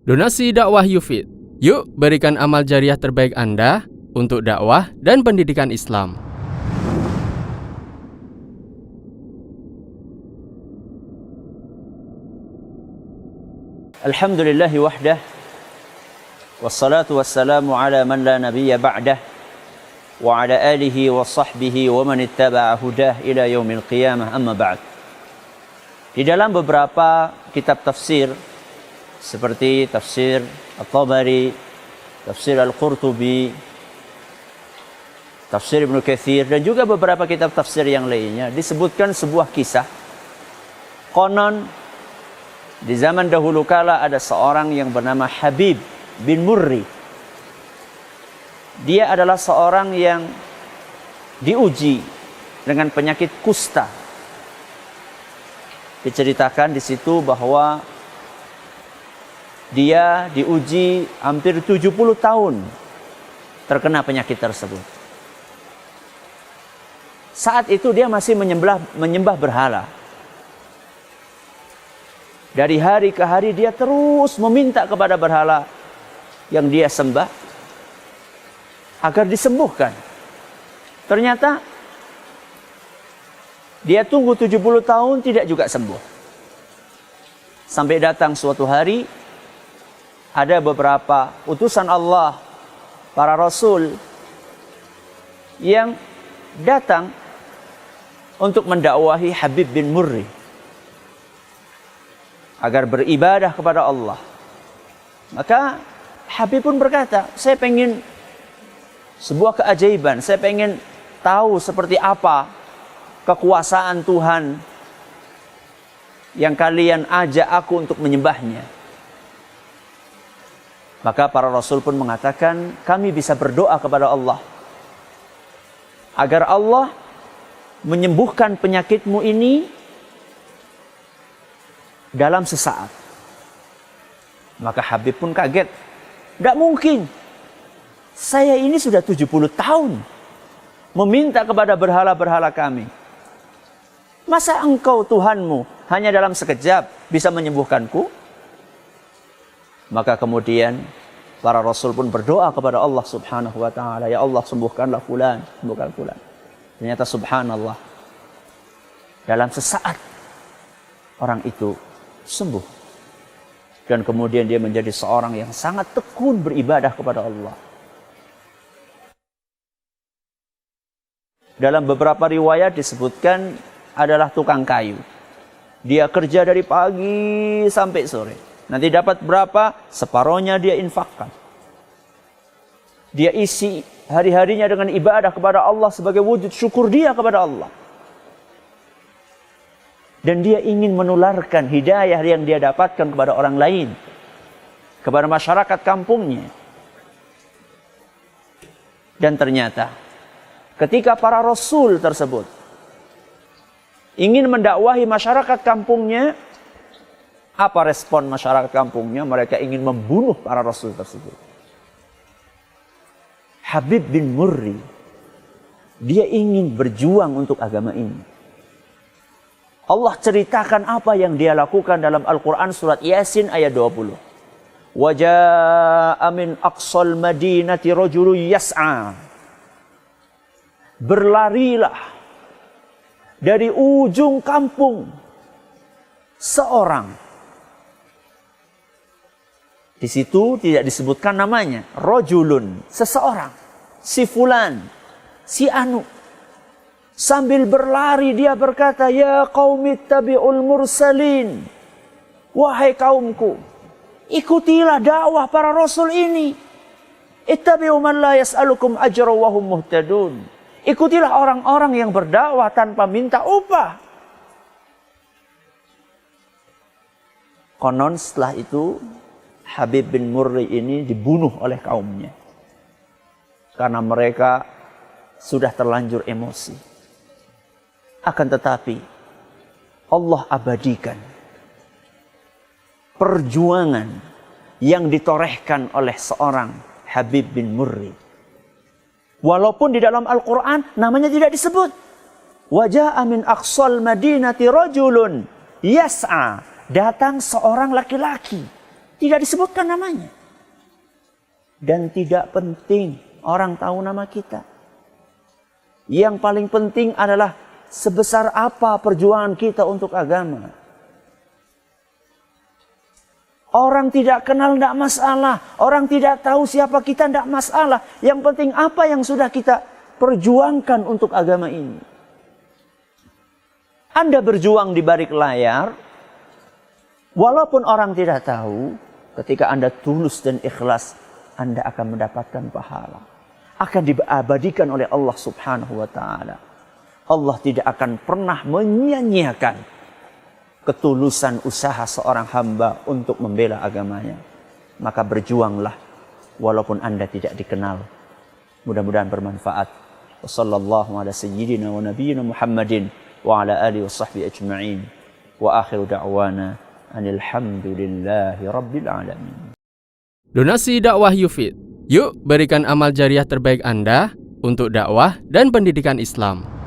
Donasi dakwah Yufid. Yuk berikan amal jariah terbaik Anda untuk dakwah dan pendidikan Islam. Alhamdulillahi wahdah, wassalatu wassalamu ala man la nabiyya ba'dah, wa ala alihi wa sahbihi wa man ittaba'a hudah ila yaumil qiyamah, amma ba'd. Di dalam beberapa kitab tafsir seperti tafsir At-Tabari, tafsir Al-Qurtubi, tafsir Ibnu Katsir, dan juga beberapa kitab tafsir yang lainnya disebutkan sebuah kisah. Konon di zaman dahulu kala ada seorang yang bernama Habib bin Murri. Dia adalah seorang yang diuji dengan penyakit kusta. Diceritakan di situ bahwa dia diuji hampir 70 tahun terkena penyakit tersebut. Saat itu dia masih menyembah berhala. Dari hari ke hari dia terus meminta kepada berhala yang dia sembah agar disembuhkan. Ternyata dia tunggu 70 tahun tidak juga sembuh. Sampai datang suatu hari ada beberapa utusan Allah, para rasul yang datang untuk mendakwahi Habib bin Murri agar beribadah kepada Allah. Maka Habib pun berkata, saya pengen sebuah keajaiban, saya pengen tahu seperti apa kekuasaan Tuhan yang kalian ajak aku untuk menyembahnya. Maka para rasul pun mengatakan, kami bisa berdoa kepada Allah agar Allah menyembuhkan penyakitmu ini dalam sesaat. Maka Habib pun kaget. Tidak mungkin. Saya ini sudah 70 tahun meminta kepada berhala-berhala kami. Masa engkau Tuhanmu hanya dalam sekejap bisa menyembuhkanku? Maka kemudian para rasul pun berdoa kepada Allah subhanahu wa ta'ala. Ya Allah, sembuhkanlah fulan, sembuhkan fulan. Ternyata subhanallah, dalam sesaat orang itu sembuh. Dan kemudian dia menjadi seorang yang sangat tekun beribadah kepada Allah. Dalam beberapa riwayat disebutkan adalah tukang kayu. Dia kerja dari pagi sampai sore. Nanti dapat berapa, separohnya dia infakkan. Dia isi hari-harinya dengan ibadah kepada Allah sebagai wujud syukur dia kepada Allah. Dan dia ingin menularkan hidayah yang dia dapatkan kepada orang lain, kepada masyarakat kampungnya. Dan ternyata ketika para rasul tersebut ingin mendakwahi masyarakat kampungnya, apa respon masyarakat kampungnya? Mereka ingin membunuh para rasul tersebut. Habib bin Murri, dia ingin berjuang untuk agama ini. Allah ceritakan apa yang dia lakukan dalam Al-Quran surat Yasin ayat 20. Waja'a min aqsal madinati rajulun yas'a. Berlarilah dari ujung kampung seorang. Di situ tidak disebutkan namanya. Rajulun, seseorang. Si fulan, si anu. Sambil berlari dia berkata, ya qaumi tabi'ul mursalin. Wahai kaumku, ikutilah dakwah para rasul ini. Ittabi'u man la yas'alukum ajra wa hum muhtadun. Ikutilah orang-orang yang berdakwah tanpa minta upah. Konon setelah itu Habib bin Murri ini dibunuh oleh kaumnya. Karena mereka sudah terlanjur emosi. Akan tetapi Allah abadikan perjuangan yang ditorehkan oleh seorang Habib bin Murri. Walaupun di dalam Al-Quran namanya tidak disebut. Waja'a min aqsal madinati rajulun yas'a. Datang seorang laki-laki Tidak disebutkan namanya. Dan tidak penting orang tahu nama kita. Yang paling penting adalah sebesar apa perjuangan kita untuk agama. Orang tidak kenal tidak masalah. Orang tidak tahu siapa kita tidak masalah. Yang penting apa yang sudah kita perjuangkan untuk agama ini. Anda berjuang di balik layar. Walaupun orang tidak tahu. Ketika Anda tulus dan ikhlas. Anda akan mendapatkan pahala. Akan diabadikan oleh Allah subhanahu wa ta'ala. Allah tidak akan pernah menyia-nyiakan ketulusan usaha seorang hamba untuk membela agamanya. Maka berjuanglah walaupun Anda tidak dikenal. Mudah-mudahan bermanfaat. Wassallallahu ala sayyidina wa nabiyyina Muhammadin wa ala alihi wa sahbihi ajma'in. Wa akhiru da'wana anilhamdulillahi rabbil alamin. Donasi dakwah Yufid. Yuk berikan amal jariah terbaik Anda untuk dakwah dan pendidikan Islam.